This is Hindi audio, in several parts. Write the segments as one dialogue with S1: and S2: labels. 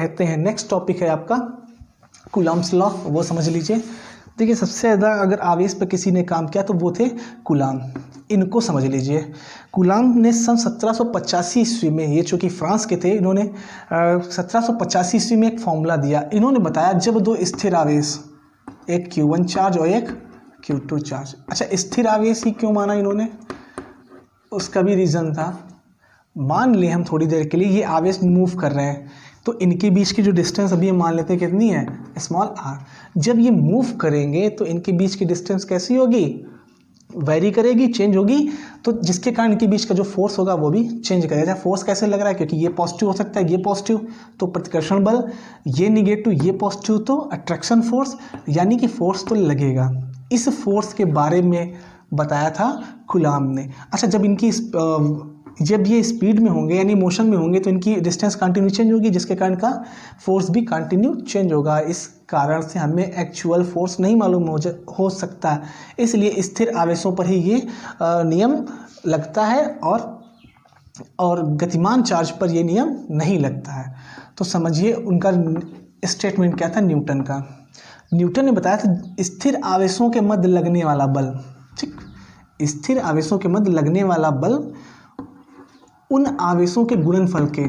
S1: कहते हैं। नेक्स्ट टॉपिक है आपका कूलम्ब्स लॉ, वो समझ लीजिए। देखिए सबसे ज़्यादा अगर आवेश पर किसी ने काम किया तो वो थे कूलाम, इनको समझ लीजिए। कूलाम ने सन 1785 ईस्वी में, ये चूँकि फ्रांस के थे, इन्होंने 1785 ईस्वी में एक फॉर्मूला दिया। इन्होंने बताया जब दो स्थिर आवेश, एक Q1 चार्ज और एक Q2 चार्ज। अच्छा, स्थिर आवेश ही क्यों माना इन्होंने, उसका भी रीज़न था। मान लें हम थोड़ी देर के लिए ये आवेश मूव कर रहे हैं, तो इनके बीच की जो डिस्टेंस अभी हम मान लेते हैं कितनी है, स्मॉल r। जब ये मूव करेंगे तो इनके बीच की डिस्टेंस कैसी होगी, वेरी करेगी, चेंज होगी। तो जिसके कारण इनके बीच का जो फोर्स होगा वो भी चेंज करेगा। फोर्स कैसे लग रहा है, क्योंकि ये पॉजिटिव हो सकता है, ये पॉजिटिव तो प्रतिकर्षण बल, ये निगेटिव, ये पॉजिटिव तो अट्रैक्शन फोर्स, यानी कि फोर्स तो लगेगा। इस फोर्स के बारे में बताया था कूलाम ने। अच्छा, जब ये स्पीड में होंगे यानी मोशन में होंगे तो इनकी डिस्टेंस कंटिन्यू चेंज होगी, जिसके कारण का फोर्स भी कंटिन्यू चेंज होगा। इस कारण से हमें एक्चुअल फोर्स नहीं मालूम हो सकता, इसलिए स्थिर आवेशों पर ही ये नियम लगता है और गतिमान चार्ज पर ये नियम नहीं लगता है। तो समझिए उनका स्टेटमेंट क्या था न्यूटन का। न्यूटन ने बताया था स्थिर आवेशों के मध्य लगने वाला बल, ठीक, स्थिर आवेशों के मध्य लगने वाला बल उन आवेशों के गुणनफल के,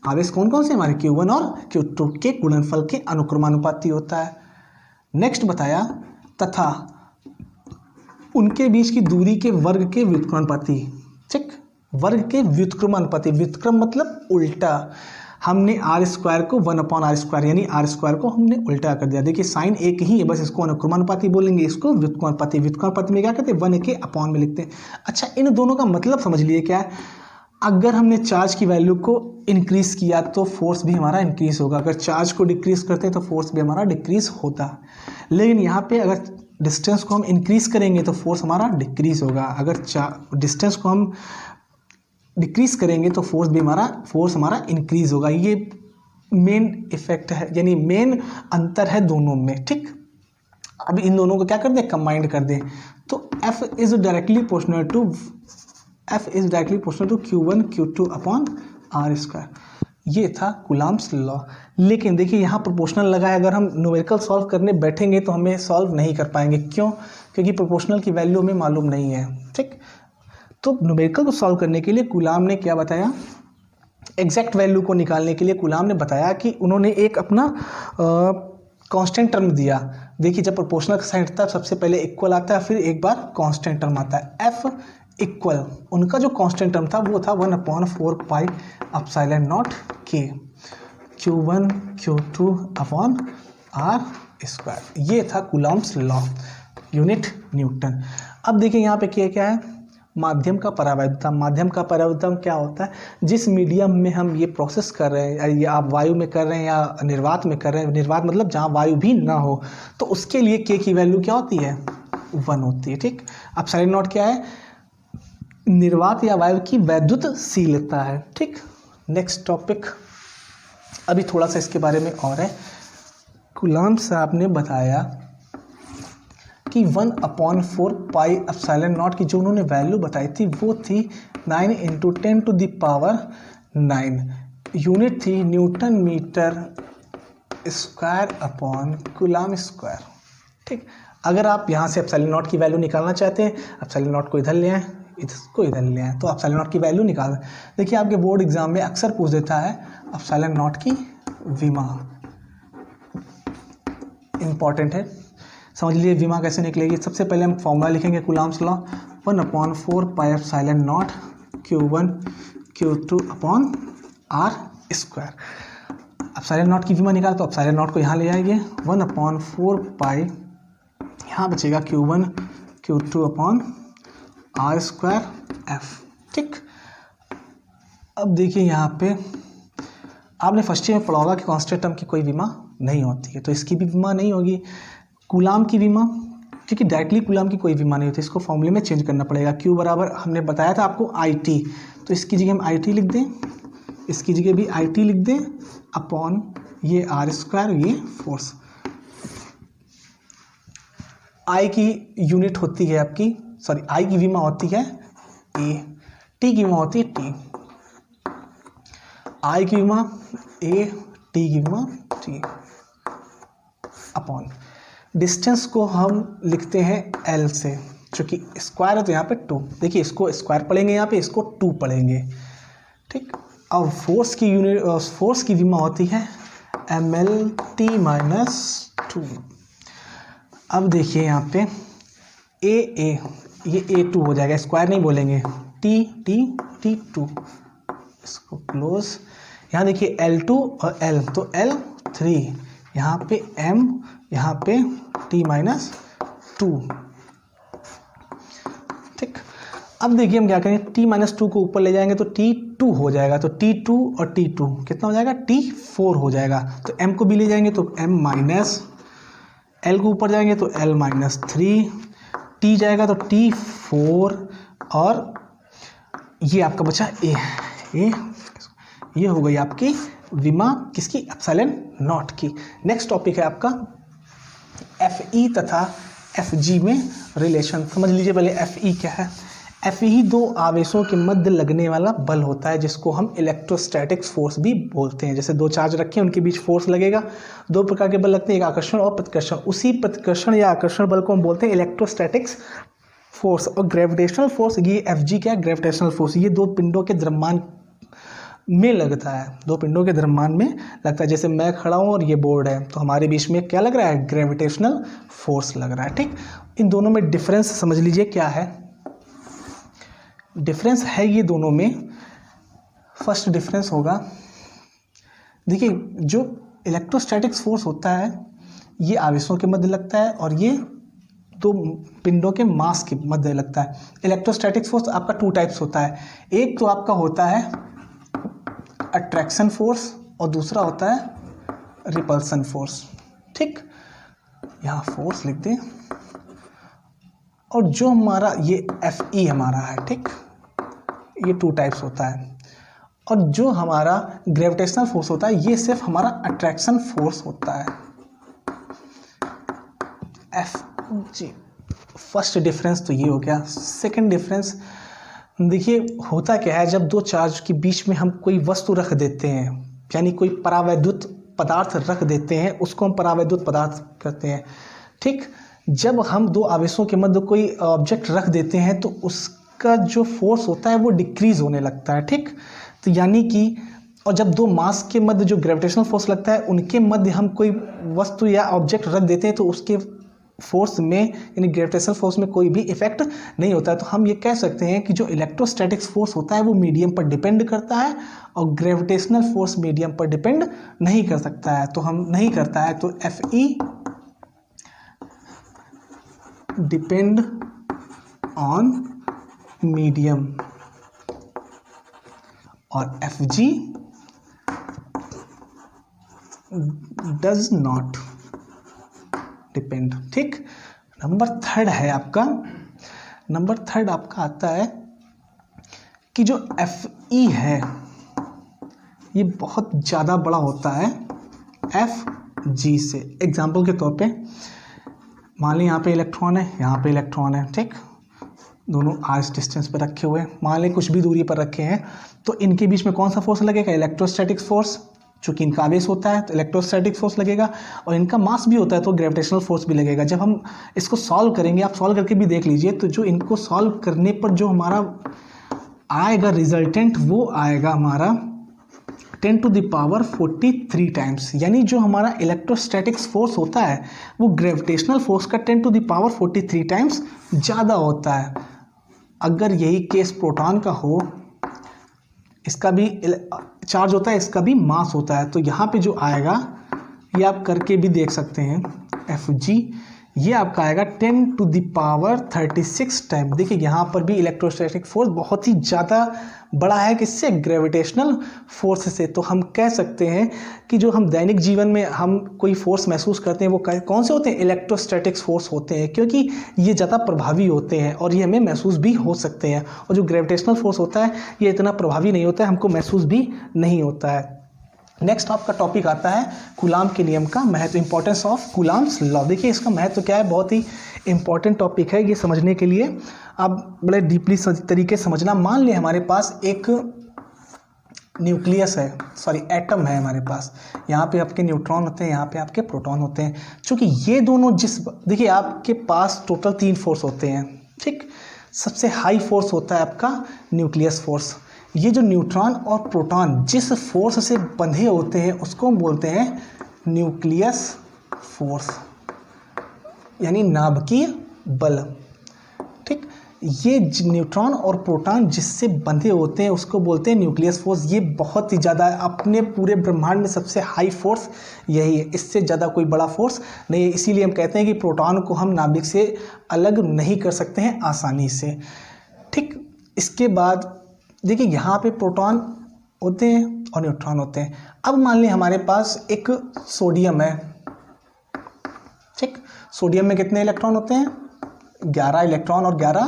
S1: आवेश कौन कौन से हमारे Q1 और Q2 के गुणनफल के अनुक्रमानुपाती होता है। नेक्स्ट बताया तथा उनके बीच की दूरी के वर्ग के व्युत्क्रमानुपाती, ठीक, वर्ग के व्युत्क्रमानुपाती, व्युत्क्रम मतलब उल्टा। हमने r² को 1/r² यानी r² को हमने उल्टा कर दिया। देखिए साइन एक ही है, बस इसको अनुक्रमानुपाती बोलेंगे, इसको व्युत्क्रमानुपाती। व्युत्क्रमानुपाती में क्या करते हैं, 1 के अपॉन में लिखते हैं। अच्छा, इन दोनों का मतलब समझ लिए क्या है। अगर हमने चार्ज की वैल्यू को इंक्रीज किया तो फोर्स भी हमारा इंक्रीज होगा, अगर चार्ज को डिक्रीज करते हैं तो फोर्स भी हमारा डिक्रीज होता। लेकिन यहाँ पे अगर डिस्टेंस को हम इंक्रीज करेंगे तो फोर्स हमारा डिक्रीज होगा, अगर डिस्टेंस को हम डिक्रीज करेंगे तो फोर्स हमारा इंक्रीज होगा। ये मेन इफेक्ट है, यानी मेन अंतर है दोनों में, ठीक। अब इन दोनों को क्या कर दें, कंबाइंड कर दें। तो F is directly proportional to Q1 Q2 upon r²। ये था कूलम्ब्स लॉ। लेकिन देखिए यहाँ प्रोपोर्शनल लगा है, अगर हम न्यूमेरिकल सॉल्व करने बैठेंगे तो हमें सॉल्व नहीं कर पाएंगे। क्यों, क्योंकि प्रोपोर्शनल की वैल्यू हमें मालूम नहीं है, ठीक। तो न्यूमेरिकल को सॉल्व करने के लिए कूलाम ने क्या बताया, एग्जैक्ट वैल्यू को निकालने के लिए कूलाम ने बताया कि उन्होंने एक अपना कांस्टेंट टर्म दिया। देखिए जब प्रोपोर्शनल का साइन आता है सबसे पहले इक्वल आता है, फिर एक बार कांस्टेंट टर्म आता है F इक्वल, उनका जो कांस्टेंट टर्म था वो था 1/4 pi epsilon not K Q1 Q2 upon r²। ये था कूलम्ब्स लॉ, यूनिट न्यूटन। अब देखिए यहाँ पे क्या है, माध्यम का परावैद्युतम। माध्यम का परावैद्युतम क्या होता है, जिस मीडियम में हम ये प्रोसेस कर रहे हैं, या आप वायु में कर रहे हैं या निर्वात में कर रहे हैं, निर्वात मतलब जहाँ वायु भी ना हो, तो उसके लिए K की वैल्यू क्या होती है, 1 होती है, ठीक। एप्सिलॉन नॉट क्या है, निर्वात या वायु की वैद्युतशीलता है, ठीक। नेक्स्ट टॉपिक, अभी थोड़ा सा इसके बारे में और है। कूलाम साहब ने बताया कि 1/4 पाई एप्सिलॉन नॉट की जो उन्होंने वैल्यू बताई थी वो थी 9 × 10⁹ यूनिट थी newton metre square upon coulomb square, ठीक। अगर आप यहाँ से एप्सिलॉन नॉट की वैल्यू निकालना चाहते हैं, एप्सिलॉन नॉट को इधर ले आए, इसको इधर ले आए, तो एप्सिलॉन नॉट की वैल्यू निकाल। देखिए आपके बोर्ड एग्जाम में अक्सर पूछ देता है एप्सिलॉन नॉट की विमा, इंपॉर्टेंट है, समझ लीजिए विमा कैसे निकलेगी। सबसे पहले हम फॉर्मूला लिखेंगे Coulomb's law, 1/4 pi epsilon not Q1 Q2 upon r²। Epsilon not की विमा निकाल तो एप्सिलॉन नॉट को यहाँ ले आएंगे, 1/4 पाई, यहाँ बचेगा Q1 Q2 upon r² F, ठीक। अब देखिए यहाँ पे आपने फर्स्ट ईयर में पढ़ा होगा कि कांस्टेंट टर्म की कोई विमा नहीं होती है, तो इसकी भी विमा नहीं होगी। कूलाम की विमा, क्योंकि डायरेक्टली कूलाम की कोई विमा नहीं होती, इसको फॉर्मूले में चेंज करना पड़ेगा। Q बराबर हमने बताया था आपको IT, तो इसकी जगह हम IT लिख दें, इसकी जगह भी IT लिख दें अपॉन ये r², ये फोर्स। I की यूनिट होती है आपकी, सॉरी I की विमा होती है A, T की विमा होती है T। I की विमा A, टी की विमा टी अपॉन डिस्टेंस को हम लिखते हैं एल से, चूँकि स्क्वायर है तो यहाँ पे 2, देखिए इसको स्क्वायर पढ़ेंगे, यहाँ पे इसको 2 पढ़ेंगे, ठीक। अब फोर्स की यूनिट, फोर्स की विमा होती है mlt - 2। अब देखिए यहाँ पे ये A2 हो जाएगा, स्क्वायर नहीं बोलेंगे, T2, इसको क्लोज। यहाँ देखिए L2 और L, तो L3, यहाँ पे M, यहाँ पे T - 2, ठीक। अब देखिए हम क्या करेंगे, T - 2 को ऊपर ले जाएंगे तो T2 हो जाएगा, तो T2 और T2 कितना हो जाएगा, T4 हो जाएगा। तो M को भी ले जाएंगे तो M माइनस, L को ऊपर जाएंगे तो L - 3, T जाएगा तो T4, और ये आपका बचा A, ये हो गई आपकी विमा किसकी, एप्सिलॉन नॉट की। नेक्स्ट टॉपिक है आपका FE तथा FG में रिलेशन। समझ लीजिए पहले FE क्या है। FE दो आवेशों के मध्य लगने वाला बल होता है, जिसको हम इलेक्ट्रोस्टैटिक्स फोर्स भी बोलते हैं। जैसे दो चार्ज रखे हैं, उनके बीच फोर्स लगेगा, दो प्रकार के बल लगते हैं, एक आकर्षण और प्रतिकर्षण। उसी प्रतिकर्षण या आकर्षण बल को हम बोलते हैं इलेक्ट्रोस्टैटिक्स फोर्स। और ग्रेविटेशनल फोर्स, ये FG क्या है, ग्रेविटेशनल फोर्स, ये दो पिंडों के द्रव्यमान में लगता है, दो पिंडों के द्रव्यमान में लगता है। जैसे मैं खड़ा हूँ और ये बोर्ड है, तो हमारे बीच में क्या लग रहा है, ग्रेविटेशनल फोर्स लग रहा है, ठीक। इन दोनों में डिफरेंस समझ लीजिए क्या है। डिफरेंस है ये दोनों में, फर्स्ट डिफरेंस होगा, देखिए जो इलेक्ट्रोस्टैटिक्स फोर्स होता है ये आवेशों के मध्य लगता है, और ये दो पिंडों के मास के मध्य लगता है। इलेक्ट्रोस्टैटिक्स फोर्स आपका 2 टाइप्स होता है, एक तो आपका होता है अट्रैक्शन फोर्स और दूसरा होता है रिपल्सन फोर्स, ठीक। यहाँ फोर्स लिख दें, और जो हमारा ये FE हमारा है, ठीक, ये 2 टाइप्स होता है। और जो हमारा ग्रेविटेशनल फोर्स होता है ये सिर्फ हमारा अट्रैक्शन फोर्स होता है, FG। फर्स्ट डिफरेंस तो ये हो गया। सेकंड डिफरेंस देखिए होता क्या है, जब दो चार्ज के बीच में हम कोई वस्तु रख देते हैं, यानी कोई परावैद्युत पदार्थ रख देते हैं, उसको हम परावैद्युत पदार्थ कहते हैं, ठीक। जब हम दो आवेशों के मध्य कोई ऑब्जेक्ट रख देते हैं तो उसका जो फोर्स होता है वो डिक्रीज होने लगता है, ठीक। तो यानी कि, और जब दो मास के मध्य जो ग्रेविटेशनल फोर्स लगता है उनके मध्य हम कोई वस्तु या ऑब्जेक्ट रख देते हैं तो उसके फोर्स में, यानी ग्रेविटेशनल फोर्स में कोई भी इफेक्ट नहीं होता है। तो हम ये कह सकते हैं कि जो इलेक्ट्रोस्टैटिक्स फोर्स होता है वो मीडियम पर डिपेंड करता है, और ग्रेविटेशनल फोर्स मीडियम पर डिपेंड नहीं कर सकता है। तो हम नहीं करता है, तो FE डिपेंड ऑन मीडियम और FG डज नॉट डिपेंड, ठीक। नंबर थर्ड है आपका, नंबर थर्ड आपका आता है कि जो FE है ये बहुत ज़्यादा बड़ा होता है FG से। एग्जाम्पल के तौर पे मान ली यहाँ पे इलेक्ट्रॉन है, यहाँ पे इलेक्ट्रॉन है, ठीक, दोनों आर्स डिस्टेंस पर रखे हुए हैं, मान लें कुछ भी दूरी पर रखे हैं, तो इनके बीच में कौन सा फोर्स लगेगा, इलेक्ट्रोस्टैटिक्स फोर्स। चूँकि इनका आवेश होता है तो इलेक्ट्रोस्टैटिक फोर्स लगेगा, और इनका मास भी होता है तो ग्रेविटेशनल फोर्स भी लगेगा। जब हम इसको सॉल्व करेंगे, आप सॉल्व करके भी देख लीजिए, तो जो इनको सॉल्व करने पर जो हमारा आएगा रिजल्टेंट, वो आएगा हमारा 10⁻43 टाइम्स। यानी जो हमारा इलेक्ट्रोस्टैटिक्स फोर्स होता है वो ग्रेविटेशनल फोर्स का 10⁻43 टाइम्स ज़्यादा होता है। अगर यही केस प्रोटॉन का हो, इसका भी चार्ज होता है, इसका भी मास होता है, तो यहाँ पे जो आएगा ये आप करके भी देख सकते हैं, FG ये आपका आएगा 10⁻36 टाइम। देखिए यहाँ पर भी इलेक्ट्रोस्टैटिक फोर्स बहुत ही ज़्यादा बड़ा है, किससे, ग्रेविटेशनल फोर्स से। तो हम कह सकते हैं कि जो हम दैनिक जीवन में हम कोई फोर्स महसूस करते हैं वो कौन से होते हैं, इलेक्ट्रोस्टैटिक्स फोर्स होते हैं, क्योंकि ये ज़्यादा प्रभावी होते हैं और ये हमें महसूस भी हो सकते हैं। और जो ग्रेविटेशनल फोर्स होता है ये इतना प्रभावी नहीं होता है, हमको महसूस भी नहीं होता है। नेक्स्ट आपका टॉपिक आता है कूलाम के नियम का महत्व, इंपॉर्टेंस ऑफ कूलाम्स लॉ। देखिए इसका महत्व क्या है, बहुत ही इंपॉर्टेंट टॉपिक है। ये समझने के लिए आप बड़े डीपली तरीके से समझना। मान लिया हमारे पास एक न्यूक्लियस है, सॉरी एटम है हमारे पास, यहाँ पे आपके न्यूट्रॉन होते हैं, यहाँ पे आपके प्रोटॉन होते हैं। चूँकि ये दोनों देखिए आपके पास टोटल 3 फोर्स होते हैं, ठीक। सबसे हाई फोर्स होता है आपका न्यूक्लियस फोर्स। ये जो न्यूट्रॉन और प्रोटॉन जिस फोर्स से बंधे होते हैं उसको हम बोलते हैं न्यूक्लियस फोर्स, यानी नाभिकीय बल, ठीक। ये न्यूट्रॉन और प्रोटॉन जिससे बंधे होते हैं उसको बोलते हैं न्यूक्लियस फोर्स। ये बहुत ही ज़्यादा अपने पूरे ब्रह्मांड में सबसे हाई फोर्स यही है, इससे ज़्यादा कोई बड़ा फोर्स नहीं है। इसीलिए हम कहते हैं कि प्रोटॉन को हम नाभिक से अलग नहीं कर सकते हैं आसानी से, ठीक। इसके बाद देखिए यहाँ पे प्रोटॉन होते हैं और न्यूट्रॉन होते हैं। अब मान लीजिए हमारे पास एक सोडियम है, ठीक। सोडियम में कितने इलेक्ट्रॉन होते हैं? 11 इलेक्ट्रॉन और 11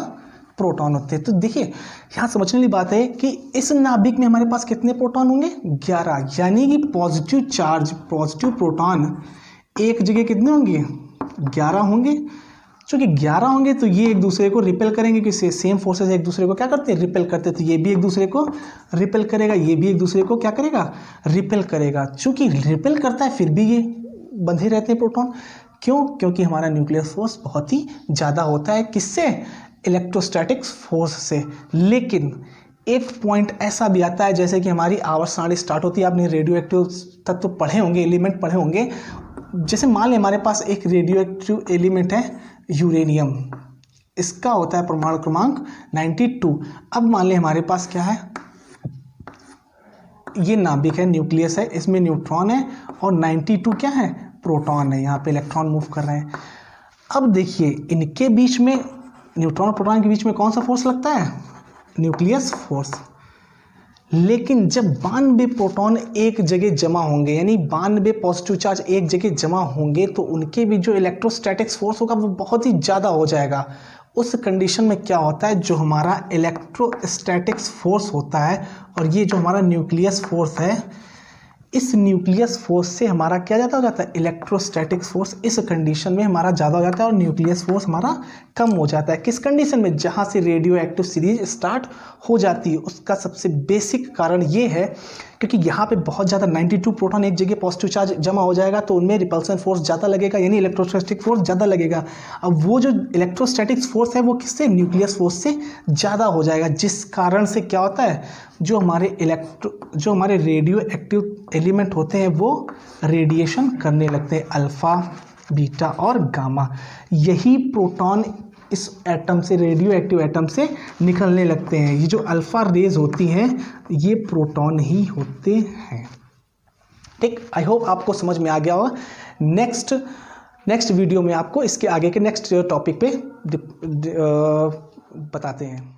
S1: प्रोटॉन होते हैं। तो देखिए यहाँ समझने वाली बात है कि इस नाभिक में हमारे पास कितने प्रोटॉन होंगे? 11, यानी कि पॉजिटिव चार्ज, पॉजिटिव प्रोटॉन एक जगह कितने होंगे? 11 होंगे। चूँकि 11 होंगे तो ये एक दूसरे को रिपेल करेंगे, कि सेम फोर्सेस एक दूसरे को क्या करते हैं? रिपेल करते हैं। तो ये भी एक दूसरे को रिपेल करेगा, ये भी एक दूसरे को क्या करेगा? रिपेल करेगा। चूँकि रिपेल करता है फिर भी ये बंधे रहते हैं प्रोटॉन। क्यों? क्योंकि हमारा न्यूक्लियस फोर्स बहुत ही ज़्यादा होता है। किससे? इलेक्ट्रोस्टैटिक फोर्स से। लेकिन एक पॉइंट ऐसा भी आता है, जैसे कि हमारी आवर्त सारणी स्टार्ट होती है, आपने रेडियो एक्टिव तत्व पढ़े होंगे, एलिमेंट पढ़े होंगे। जैसे मान लें हमारे पास एक रेडियो एक्टिव एलिमेंट है यूरेनियम, इसका होता है परमाणु क्रमांक 92। अब मान लें हमारे पास क्या है, ये नाभिक है, न्यूक्लियस है, इसमें न्यूट्रॉन है और 92 क्या है? प्रोटॉन है। यहाँ पे इलेक्ट्रॉन मूव कर रहे हैं। अब देखिए इनके बीच में, न्यूट्रॉन और प्रोटॉन के बीच में कौन सा फोर्स लगता है? Nucleus force. लेकिन जब 92 प्रोटॉन एक जगह जमा होंगे, यानी 92 पॉजिटिव चार्ज एक जगह जमा होंगे, तो उनके बीच जो इलेक्ट्रोस्टैटिक्स फोर्स होगा वो बहुत ही ज़्यादा हो जाएगा। उस कंडीशन में क्या होता है, जो हमारा इलेक्ट्रोस्टैटिक्स फोर्स होता है और ये जो हमारा न्यूक्लियस फोर्स है, इस न्यूक्लियस फोर्स से हमारा क्या ज़्यादा हो जाता है? इलेक्ट्रोस्टैटिक फोर्स इस कंडीशन में हमारा ज़्यादा हो जाता है और न्यूक्लियस फोर्स हमारा कम हो जाता है। किस कंडीशन में? जहाँ से रेडियो एक्टिव सीरीज स्टार्ट हो जाती है। उसका सबसे बेसिक कारण ये है क्योंकि यहाँ पे बहुत ज़्यादा 92 प्रोटॉन एक जगह पॉजिटिव चार्ज जमा हो जाएगा, तो उनमें रिपल्सन फोर्स ज़्यादा लगेगा, यानी इलेक्ट्रोस्टैटिक फोर्स ज़्यादा लगेगा। अब वो जो इलेक्ट्रोस्टैटिक फोर्स है वो किससे? न्यूक्लियस फोर्स से ज़्यादा हो जाएगा, जिस कारण से क्या होता है, जो हमारे रेडियो एक्टिव एलिमेंट होते हैं वो रेडिएशन करने लगते हैं, अल्फ़ा, बीटा और गामा। यही प्रोटॉन इस एटम से, रेडियो एक्टिव एटम से निकलने लगते हैं। ये जो अल्फ़ा रेज होती हैं ये प्रोटॉन ही होते हैं, ठीक। आई होप आपको समझ में आ गया होगा। नेक्स्ट वीडियो में आपको इसके आगे के नेक्स्ट टॉपिक पे बताते हैं।